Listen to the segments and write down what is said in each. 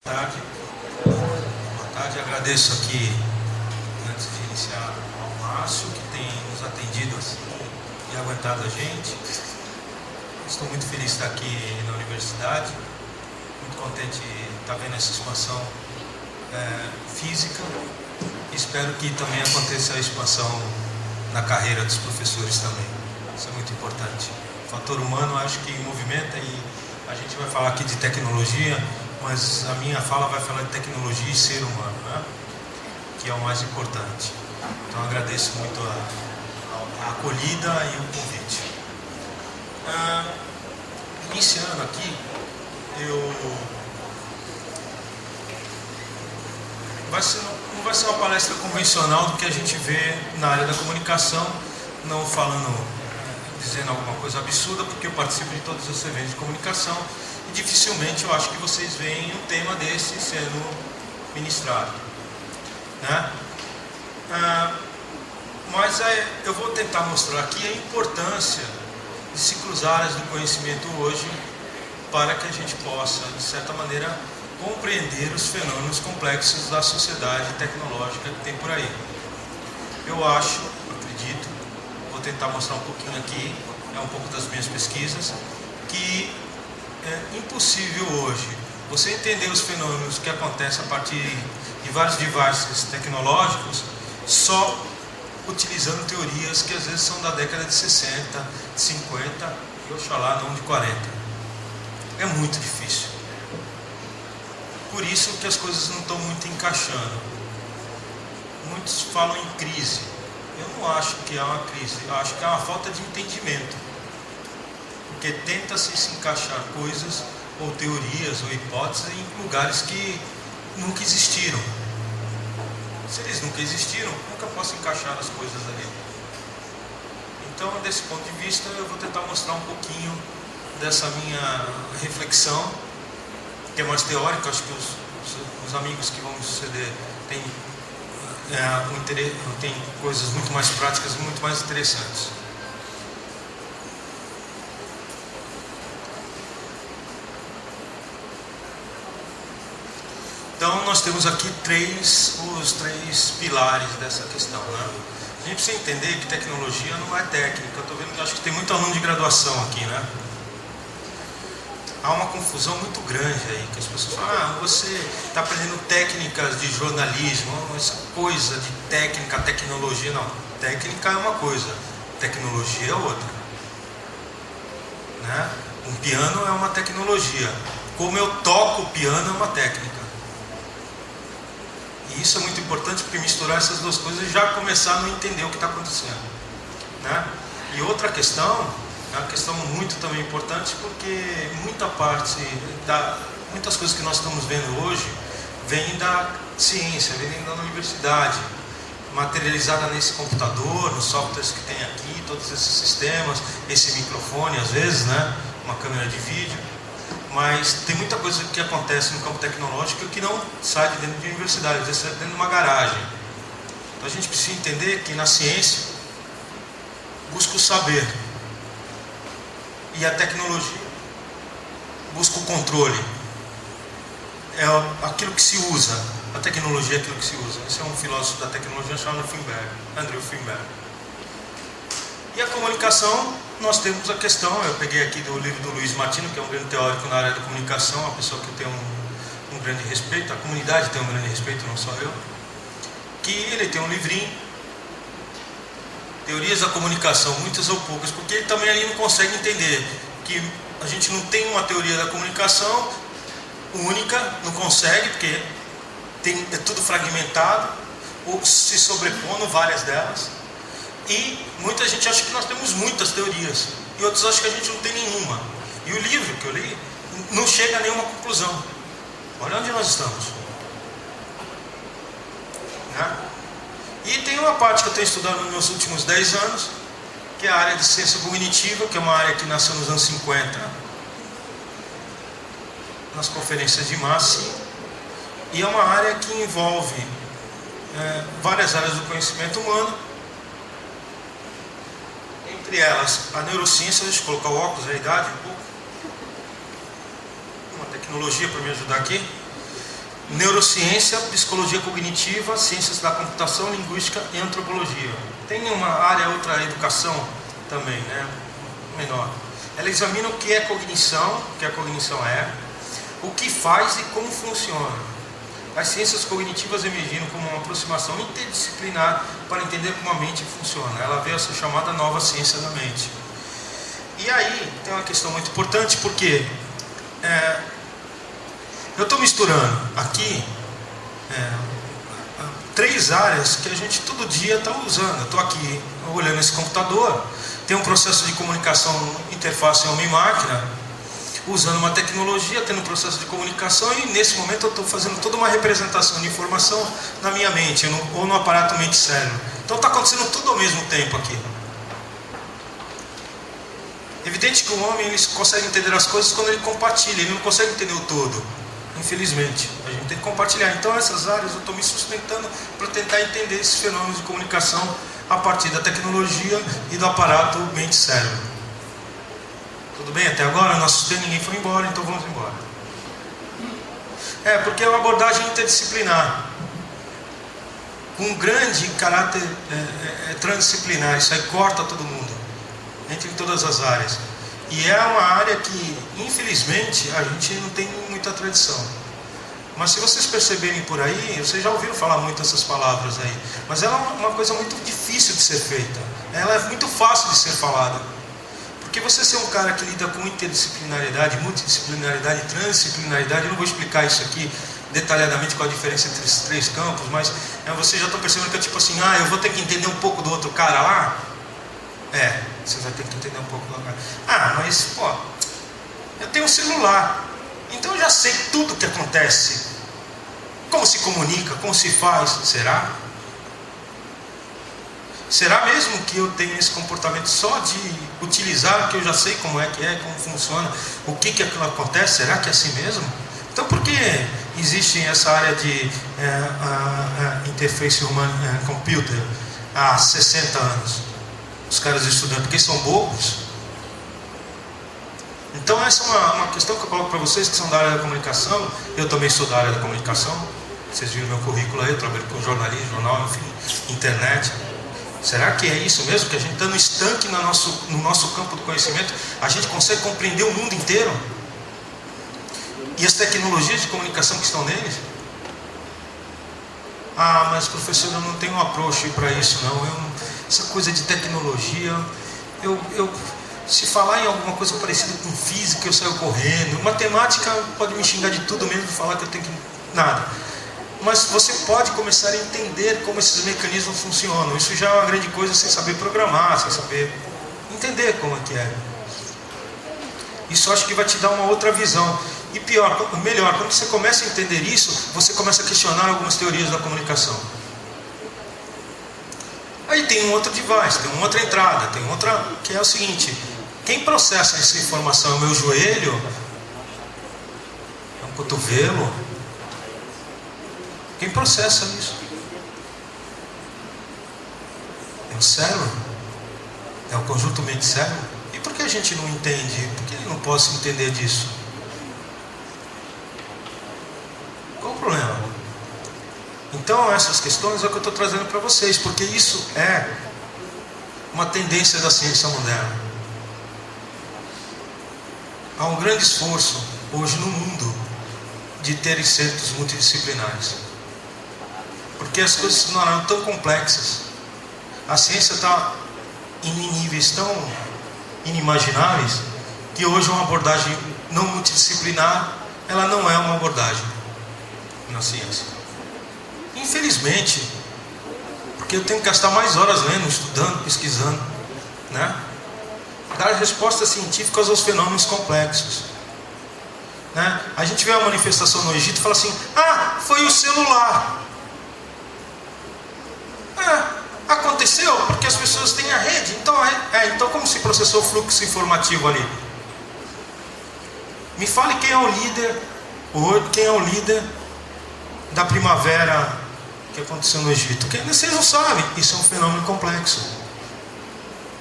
Boa tarde. Boa tarde. Agradeço aqui, antes de iniciar, ao Márcio, que tem nos atendido assim e aguentado a gente. Estou muito feliz de estar aqui na universidade, muito contente de estar vendo essa expansão física. Espero que também aconteça a expansão na carreira dos professores também. Isso é muito importante. O fator humano acho que movimenta, e a gente vai falar aqui de tecnologia, mas a minha fala vai falar de tecnologia e ser humano, né? Que é o mais importante. Então agradeço muito a acolhida e o convite. Iniciando aqui, não vai ser uma palestra convencional do que a gente vê na área da comunicação, não dizendo alguma coisa absurda, porque eu participo de todos os eventos de comunicação e dificilmente eu acho que vocês veem um tema desse sendo ministrado, né? Mas eu vou tentar mostrar aqui a importância de se cruzar áreas do conhecimento hoje para que a gente possa, de certa maneira, compreender os fenômenos complexos da sociedade tecnológica que tem por aí. Eu acredito, vou tentar mostrar um pouquinho aqui, um pouco das minhas pesquisas, que é impossível hoje você entender os fenômenos que acontecem a partir de vários devices tecnológicos só utilizando teorias que às vezes são da década de 60, de 50 e oxalá não de 40. É muito difícil. Por isso que as coisas não estão muito encaixando. Muitos falam em crise. Eu não acho que é uma crise, eu acho que é uma falta de entendimento. Porque tenta-se se encaixar coisas, ou teorias, ou hipóteses em lugares que nunca existiram. Se eles nunca existiram, nunca posso encaixar as coisas ali. Então, desse ponto de vista, eu vou tentar mostrar um pouquinho dessa minha reflexão, que é mais teórica. Acho que os amigos que vão me suceder têm coisas muito mais práticas, muito mais interessantes. Então nós temos aqui os três pilares dessa questão, né? A gente precisa entender que tecnologia não é técnica. Eu estou vendo, acho que tem muito aluno de graduação aqui, né? Há uma confusão muito grande aí, que as pessoas falam, você está aprendendo técnicas de jornalismo, essa coisa de técnica, tecnologia. Não, técnica é uma coisa, tecnologia é outra, né? Um piano é uma tecnologia, como eu toco o piano é uma técnica. E isso é muito importante, porque misturar essas duas coisas e já começar a não entender o que está acontecendo, né? E outra questão, é uma questão muito também importante, porque muitas coisas que nós estamos vendo hoje vêm da ciência, vêm da universidade, materializada nesse computador, nos softwares que tem aqui, todos esses sistemas, esse microfone às vezes, né? Uma câmera de vídeo. Mas tem muita coisa que acontece no campo tecnológico que não sai de dentro de universidade, às vezes sai de dentro de uma garagem. Então a gente precisa entender que na ciência busca o saber, e a tecnologia busca o controle. É aquilo que se usa, a tecnologia é aquilo que se usa. Esse é um filósofo da tecnologia chamado Andrew Feinberg. E a comunicação, nós temos a questão, eu peguei aqui do livro do Luiz Martino, que é um grande teórico na área da comunicação, uma pessoa que eu tenho um grande respeito, a comunidade tem um grande respeito, não só eu, que ele tem um livrinho, Teorias da Comunicação, muitas ou poucas, porque ele também ali não consegue entender que a gente não tem uma teoria da comunicação única, não consegue, porque é tudo fragmentado, ou se sobrepondo várias delas. E muita gente acha que nós temos muitas teorias, e outros acham que a gente não tem nenhuma. E o livro que eu li não chega a nenhuma conclusão. Olha onde nós estamos, né? E tem uma parte que eu tenho estudado nos meus últimos 10 anos, que é a área de ciência cognitiva, que é uma área que nasceu nos anos 50, nas conferências de Massey, e é uma área que envolve várias áreas do conhecimento humano, entre elas a neurociência. Deixa eu colocar o óculos, a idade um pouco, uma tecnologia para me ajudar aqui. neurociência, psicologia cognitiva, ciências da computação, linguística e antropologia. Tem uma área, outra educação também, né? Menor. Ela examina o que é cognição, o que a cognição é, o que faz e como funciona. As ciências cognitivas emergiram como uma aproximação interdisciplinar para entender como a mente funciona. Ela veio a ser chamada nova ciência da mente. E aí tem uma questão muito importante, porque eu estou misturando aqui 3 áreas que a gente todo dia está usando. Eu estou aqui olhando esse computador, tem um processo de comunicação, interface homem-máquina, usando uma tecnologia, tendo um processo de comunicação, e nesse momento eu estou fazendo toda uma representação de informação na minha mente, ou no aparato mente-cérebro. Então está acontecendo tudo ao mesmo tempo aqui. Evidente que o homem ele consegue entender as coisas quando ele compartilha, ele não consegue entender o todo. Infelizmente, a gente tem que compartilhar. Então essas áreas eu estou me sustentando para tentar entender esses fenômenos de comunicação a partir da tecnologia e do aparato mente-cérebro. Tudo bem até agora? Não assustei, ninguém foi embora, então vamos embora. Porque é uma abordagem interdisciplinar, com um grande caráter transdisciplinar. Isso aí corta todo mundo, entre todas as áreas. E é uma área que, infelizmente, a gente não tem muita tradição. Mas se vocês perceberem por aí, vocês já ouviram falar muito essas palavras aí. Mas ela é uma coisa muito difícil de ser feita. Ela é muito fácil de ser falada. Porque você ser um cara que lida com interdisciplinaridade, multidisciplinaridade, transdisciplinaridade, eu não vou explicar isso aqui detalhadamente qual a diferença entre esses 3 campos, mas vocês já estão percebendo que é tipo assim, eu vou ter que entender um pouco do outro cara lá? Você vai ter que entender um pouco do outro cara. Mas, eu tenho um celular, então eu já sei tudo o que acontece. Como se comunica, como se faz, será? Será mesmo que eu tenho esse comportamento só de utilizar o que eu já sei como é, como funciona, o que aquilo acontece? Será que é assim mesmo? Então por que existe essa área de interface human computer há 60 anos? Os caras estudando, porque são bobos? Então essa é uma questão que eu coloco para vocês que são da área da comunicação. Eu também sou da área da comunicação. Vocês viram meu currículo aí, eu trabalho com jornalismo, jornal, enfim, internet. Será que é isso mesmo? Que a gente está no estanque no nosso campo do conhecimento, a gente consegue compreender o mundo inteiro? E as tecnologias de comunicação que estão neles? Mas professor, eu não tenho um approach para isso não. Essa coisa de tecnologia, se falar em alguma coisa parecida com física, eu saio correndo. Matemática pode me xingar de tudo mesmo, falar que eu tenho que... nada. Mas você pode começar a entender como esses mecanismos funcionam. Isso já é uma grande coisa, sem saber programar, sem saber entender como é que é. Isso acho que vai te dar uma outra visão. E melhor, quando você começa a entender isso, você começa a questionar algumas teorias da comunicação. Aí tem um outro device, tem uma outra entrada, tem outra que é o seguinte: quem processa essa informação é o meu joelho? É um cotovelo? Quem processa isso? É o cérebro? É o conjunto mente-cérebro? E por que a gente não entende? Por que eu não posso entender disso? Qual o problema? Então essas questões é o que eu estou trazendo para vocês, porque isso é uma tendência da ciência moderna. Há um grande esforço hoje no mundo de ter centros multidisciplinares, porque as coisas se tornaram tão complexas, a ciência está em níveis tão inimagináveis, que hoje uma abordagem não multidisciplinar, ela não é uma abordagem na ciência. Infelizmente, porque eu tenho que gastar mais horas lendo, estudando, pesquisando, né? Dar respostas científicas aos fenômenos complexos, né? A gente vê uma manifestação no Egito e fala assim: foi o celular. Aconteceu porque as pessoas têm a rede. Então como se processou o fluxo informativo ali? Me fale quem é o líder da primavera que aconteceu no Egito. Vocês não sabem. Isso é um fenômeno complexo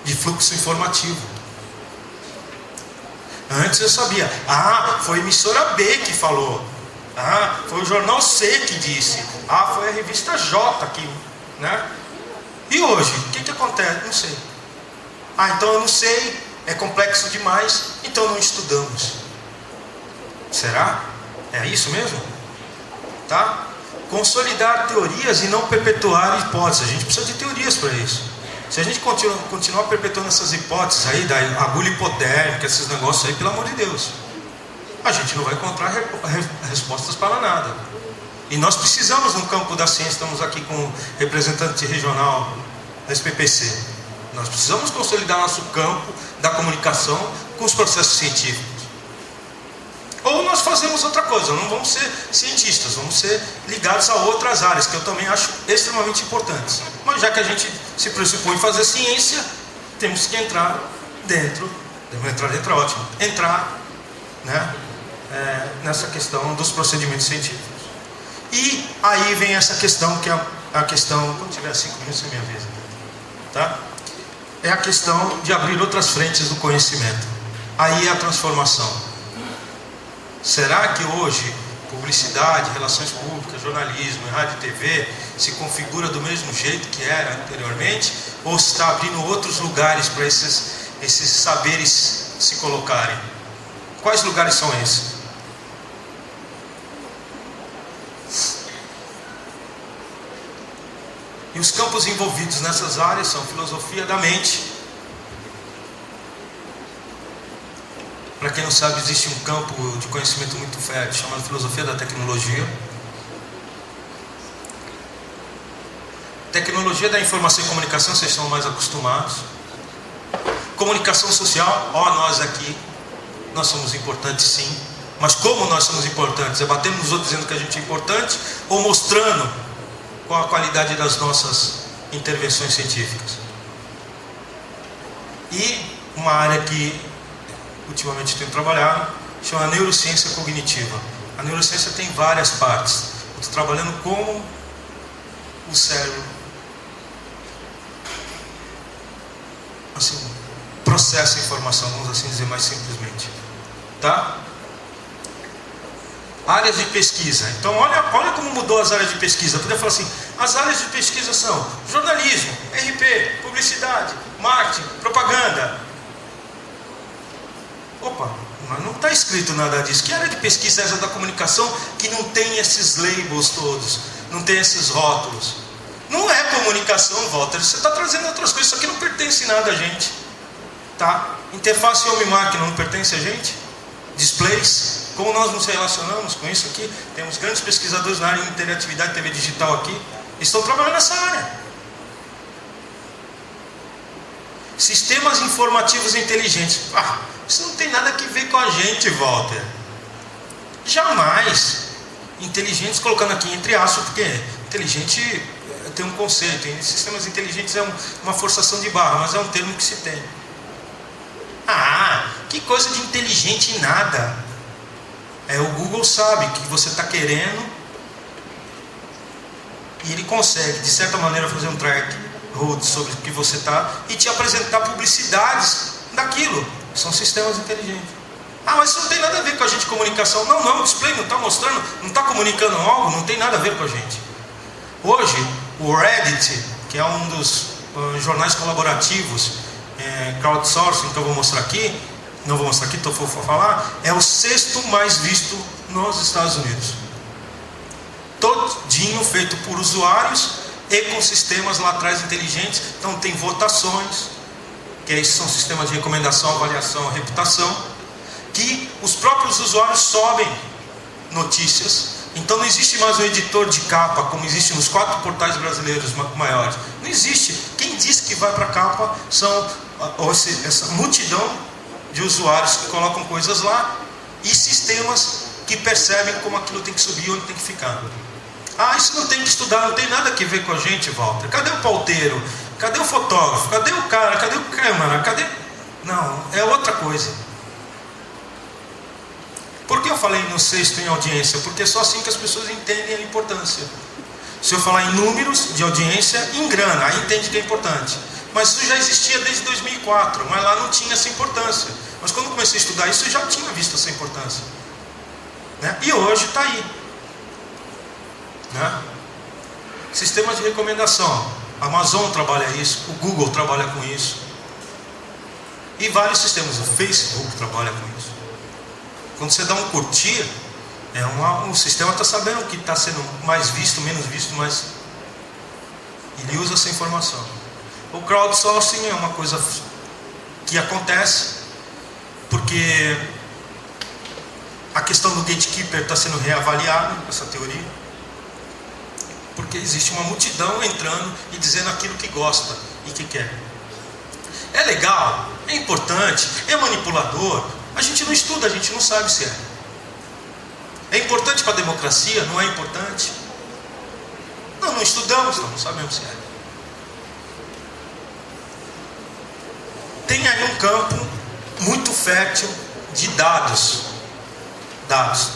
de fluxo informativo. Antes eu sabia, foi a emissora B que falou. Ah, foi o jornal C que disse. Ah, foi a revista J que, né? E hoje, o que acontece? Não sei. Ah, então eu não sei, é complexo demais, então não estudamos. Será? É isso mesmo? Tá? Consolidar teorias e não perpetuar hipóteses. A gente precisa de teorias para isso. Se a gente continuar perpetuando essas hipóteses aí, da agulha hipodérmica, esses negócios aí, pelo amor de Deus, a gente não vai encontrar respostas para nada. E nós precisamos, no campo da ciência, estamos aqui com o representante regional da SPPC, nós precisamos consolidar nosso campo da comunicação com os processos científicos. Ou nós fazemos outra coisa, não vamos ser cientistas, vamos ser ligados a outras áreas, que eu também acho extremamente importantes. Mas já que a gente se pressupõe fazer ciência, temos que entrar dentro, é ótimo, entrar, né, nessa questão dos procedimentos científicos. E aí vem essa questão, que é a questão, quando tiver 5 minutos é minha vez, tá? É a questão de abrir outras frentes do conhecimento. Aí é a transformação. Será que hoje publicidade, relações públicas, jornalismo, rádio e TV se configura do mesmo jeito que era anteriormente? Ou se está abrindo outros lugares para esses saberes se colocarem? Quais lugares são esses? E os campos envolvidos nessas áreas são filosofia da mente. Para quem não sabe, existe um campo de conhecimento muito fértil chamado filosofia da tecnologia. Tecnologia da informação e comunicação, vocês estão mais acostumados. Comunicação social, nós aqui, nós somos importantes sim. Mas como nós somos importantes? É batendo nos outros dizendo que a gente é importante ou mostrando qual a qualidade das nossas intervenções científicas? E uma área que ultimamente tenho trabalhado, chama neurociência cognitiva. A neurociência tem várias partes. Eu estou trabalhando com o cérebro, assim, processa a informação, vamos assim dizer mais simplesmente, tá? Áreas de pesquisa. Então olha como mudou as áreas de pesquisa. Eu poderia falar assim, as áreas de pesquisa são jornalismo, RP, publicidade, marketing, propaganda. Opa, mas não está escrito nada disso. Que área de pesquisa é essa da comunicação que não tem esses labels todos, não tem esses rótulos? Não é comunicação, Walter, você está trazendo outras coisas. Isso aqui não pertence nada a gente, tá? Interface homem-máquina não pertence a gente? Displays, como nós nos relacionamos com isso aqui? Temos grandes pesquisadores na área de interatividade e TV digital aqui, estão trabalhando nessa área. Sistemas informativos inteligentes. Isso não tem nada a ver com a gente, Walter. Jamais. Inteligentes, colocando aqui entre aspas, porque inteligente tem um conceito. E sistemas inteligentes é uma forçação de barra, mas é um termo que se tem. Que coisa de inteligente nada. O Google sabe o que você está querendo e ele consegue, de certa maneira, fazer um track road sobre o que você está e te apresentar publicidades daquilo. São sistemas inteligentes. Mas isso não tem nada a ver com a gente, comunicação. Não, o display não está mostrando, não está comunicando algo, não tem nada a ver com a gente. Hoje, o Reddit, que é um dos jornais colaborativos, crowdsourcing, que eu vou mostrar aqui, não vou mostrar aqui, estou vou falar, é o 6º mais visto nos Estados Unidos. Todinho feito por usuários e com sistemas lá atrás inteligentes. Então tem votações, que esses são sistemas de recomendação, avaliação, reputação, que os próprios usuários sobem notícias. Então não existe mais um editor de capa como existe nos 4 portais brasileiros maiores. Não existe. Quem diz que vai para a capa são essa multidão de usuários que colocam coisas lá e sistemas que percebem como aquilo tem que subir e onde tem que ficar. Isso não tem que estudar, não tem nada a ver com a gente, Walter. Cadê o pauteiro? Cadê o fotógrafo? Cadê o cara? Cadê o câmera? Cadê? Não, é outra coisa. Por que eu falei no 6º em audiência? Porque é só assim que as pessoas entendem a importância. Se eu falar em números de audiência, em grana, aí entende que é importante. Mas isso já existia desde 2004, mas lá não tinha essa importância. Mas quando eu comecei a estudar isso, eu já tinha visto essa importância, né? E hoje está aí. né? Sistemas de recomendação, a Amazon trabalha isso, o Google trabalha com isso, e vários sistemas, o Facebook trabalha com isso. Quando você dá um curtir, o sistema está sabendo o que está sendo mais visto, menos visto, mas ele usa essa informação. O crowdsourcing é uma coisa que acontece porque a questão do gatekeeper está sendo reavaliada, essa teoria, porque existe uma multidão entrando e dizendo aquilo que gosta e que quer. É legal, é importante, é manipulador. A gente não estuda, a gente não sabe se é. É importante para a democracia? Não é importante? Não estudamos, não sabemos se é. Tem aí um campo muito fértil de dados. Dados.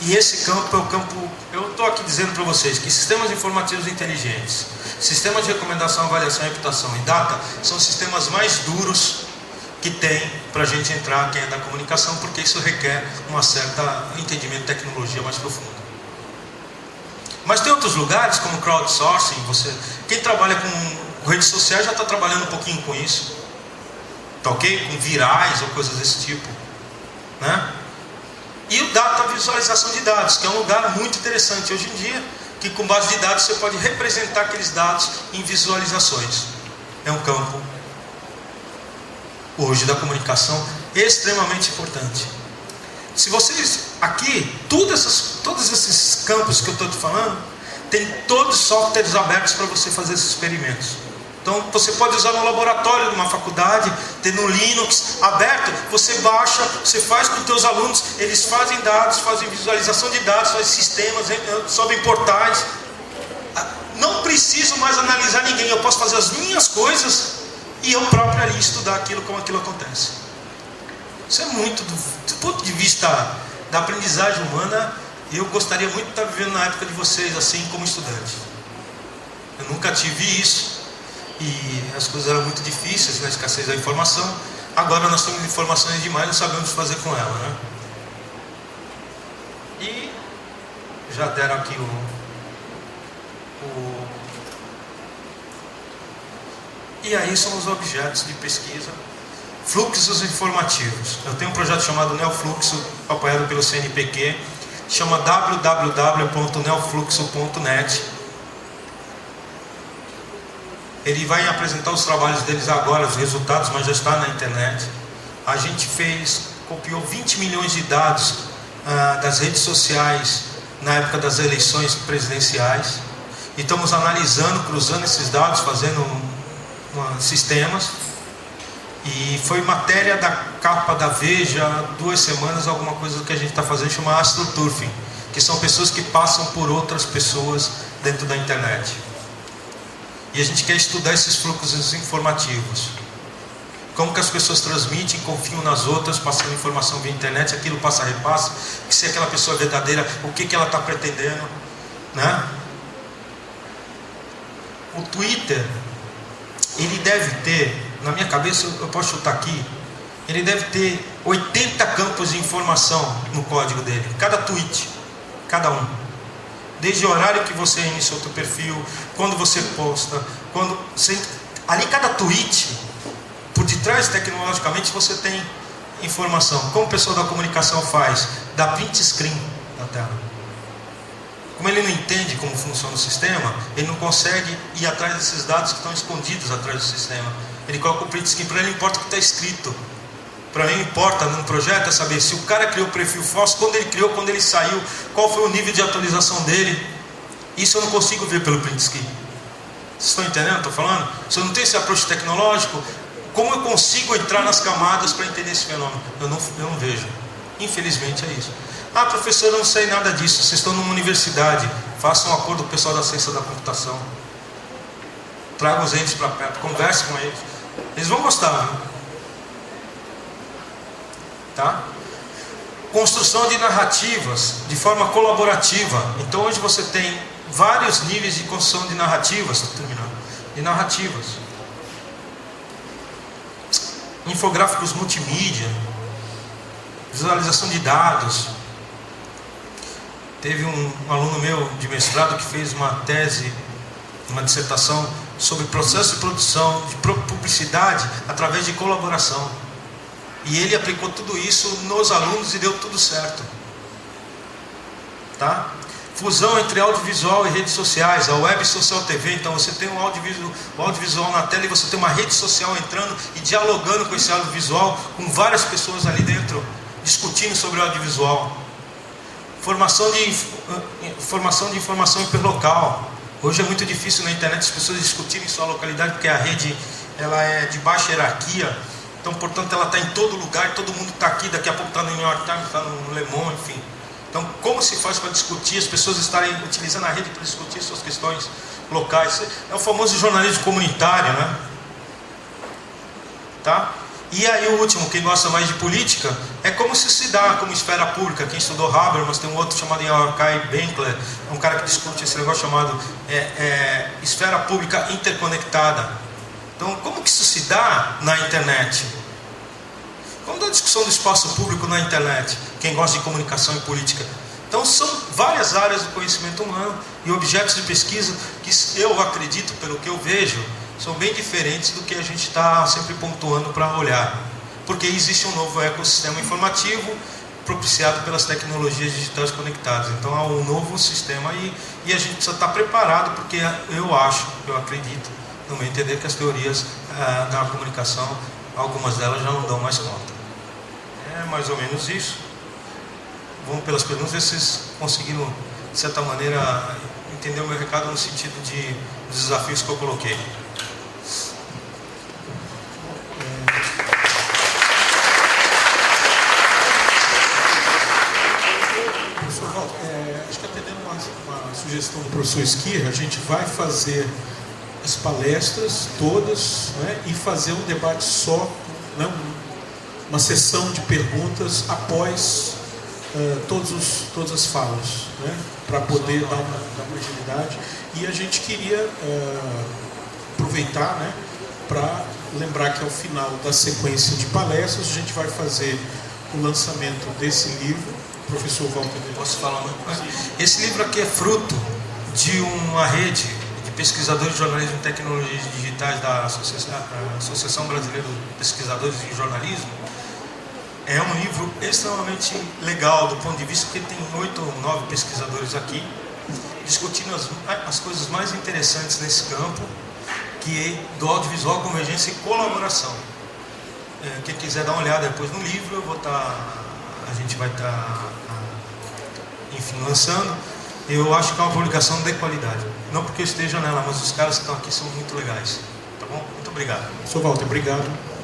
E esse campo é o campo... Eu estou aqui dizendo para vocês que sistemas informativos inteligentes, sistemas de recomendação, avaliação, reputação e data são os sistemas mais duros que tem para a gente entrar, quem é da comunicação, porque isso requer um certo entendimento de tecnologia mais profundo. Mas tem outros lugares, como crowdsourcing. Quem trabalha com redes sociais já está trabalhando um pouquinho com isso, tá ok? Com virais ou coisas desse tipo, né? E o data, visualização de dados, que é um lugar muito interessante hoje em dia, que com base de dados você pode representar aqueles dados em visualizações. É um campo hoje da comunicação extremamente importante. Se vocês aqui, todos esses campos que eu estou te falando, tem todos os softwares abertos para você fazer esses experimentos. Então você pode usar no laboratório de uma faculdade, ter no Linux aberto, você baixa, você faz com os teus alunos, eles fazem dados, fazem visualização de dados, fazem sistemas, sobem portais. Não preciso mais analisar ninguém, eu posso fazer as minhas coisas e eu próprio ali estudar como aquilo acontece. Isso é muito, do ponto de vista da aprendizagem humana, eu gostaria muito de estar vivendo na época de vocês, assim como estudante. Eu nunca tive isso. E as coisas eram muito difíceis, na escassez da informação. Agora nós temos informações demais, não sabemos o que fazer com ela, né? E já deram aqui E aí são os objetos de pesquisa. Fluxos informativos. Eu tenho um projeto chamado Neofluxo, apoiado pelo CNPq, chama www.neofluxo.net. Ele vai apresentar os trabalhos deles agora, os resultados, mas já está na internet. A gente copiou 20 milhões de dados das redes sociais na época das eleições presidenciais. E estamos analisando, cruzando esses dados, fazendo sistemas. E foi matéria da capa da Veja, 2 semanas, alguma coisa que a gente está fazendo, chama astroturfing, que são pessoas que passam por outras pessoas dentro da internet. E a gente quer estudar esses fluxos informativos. Como que as pessoas transmitem, confiam nas outras, passando informação via internet, aquilo passa, repassa, se aquela pessoa é verdadeira, o que ela está pretendendo, né? O Twitter, ele deve ter, na minha cabeça eu posso chutar aqui, ele deve ter 80 campos de informação no código dele, cada tweet, cada um. Desde o horário que você inicia o seu perfil, quando você posta, ali cada tweet, por detrás tecnologicamente você tem informação. Como o pessoal da comunicação faz? Dá print screen na tela. Como ele não entende como funciona o sistema, ele não consegue ir atrás desses dados que estão escondidos atrás do sistema. Ele coloca o print screen, para ele não importa o que está escrito. Para mim importa num projeto é saber se o cara criou o perfil falso, quando ele criou, quando ele saiu, qual foi o nível de atualização dele. Isso eu não consigo ver pelo print screen. Vocês estão entendendo? Estou falando? Se eu não tenho esse approach tecnológico, como eu consigo entrar nas camadas para entender esse fenômeno? Eu não vejo. Infelizmente é isso. Ah, professor, eu não sei nada disso. Vocês estão numa universidade, façam um acordo com o pessoal da ciência da computação. Tragam os entes para perto, converse com eles. Eles vão gostar, né? Tá? Construção de narrativas de forma colaborativa. Então hoje você tem vários níveis de construção de narrativas, estou terminando, de narrativas. Infográficos multimídia, visualização de dados. Teve um aluno meu de mestrado que fez uma tese, uma dissertação sobre processo de produção, de publicidade através de colaboração. E ele aplicou tudo isso nos alunos e deu tudo certo. Tá? Fusão entre audiovisual e redes sociais, a web social TV. Então você tem o audiovisual na tela e você tem uma rede social entrando e dialogando com esse audiovisual, com várias pessoas ali dentro, discutindo sobre o audiovisual. Formação de informação hiperlocal. Hoje é muito difícil na internet as pessoas discutirem sua localidade, porque a rede ela é de baixa hierarquia. Então, portanto, ela está em todo lugar, todo mundo está aqui, daqui a pouco está no New York Times, está no Le Monde, enfim. Então, como se faz para discutir, as pessoas estarem utilizando a rede para discutir suas questões locais? É o famoso jornalismo comunitário, né? Tá? E aí o último, quem gosta mais de política, é como se dá como esfera pública. Quem estudou Habermas, tem um outro chamado Kai Benkler, é um cara que discute esse negócio chamado esfera pública interconectada. Então, como que isso se dá na internet? Como da discussão do espaço público na internet? Quem gosta de comunicação e política. Então, são várias áreas do conhecimento humano e objetos de pesquisa que eu acredito, pelo que eu vejo, são bem diferentes do que a gente está sempre pontuando para olhar. Porque existe um novo ecossistema informativo propiciado pelas tecnologias digitais conectadas. Então há um novo sistema e a gente precisa estar preparado, porque eu acredito, no meu entender, que as teorias da comunicação, algumas delas já não dão mais conta. É mais ou menos isso. Vamos pelas perguntas, ver se vocês conseguiram, de certa maneira, entender o meu recado no sentido dos desafios que eu coloquei. Professor Walter, acho que atendendo uma sugestão do professor Esquirra, a gente vai fazer as palestras todas, né, e fazer um debate só, né, uma sessão de perguntas após todas as falas, né, para poder dar uma agilidade. E a gente queria aproveitar, né, para lembrar que ao final da sequência de palestras a gente vai fazer o lançamento desse livro. Professor Walter, posso falar uma coisa? Esse livro aqui é fruto de uma rede de pesquisadores de jornalismo e tecnologias digitais da Associação Brasileira de Pesquisadores em Jornalismo. É um livro extremamente legal do ponto de vista que tem 8 ou 9 pesquisadores aqui discutindo as coisas mais interessantes nesse campo, que é do audiovisual, convergência e colaboração. Quem quiser dar uma olhada depois no livro, a gente vai estar, enfim, lançando. Eu acho que é uma publicação de qualidade. Não porque eu esteja nela, mas os caras que estão aqui são muito legais. Tá bom? Muito obrigado. Professor Walter, obrigado.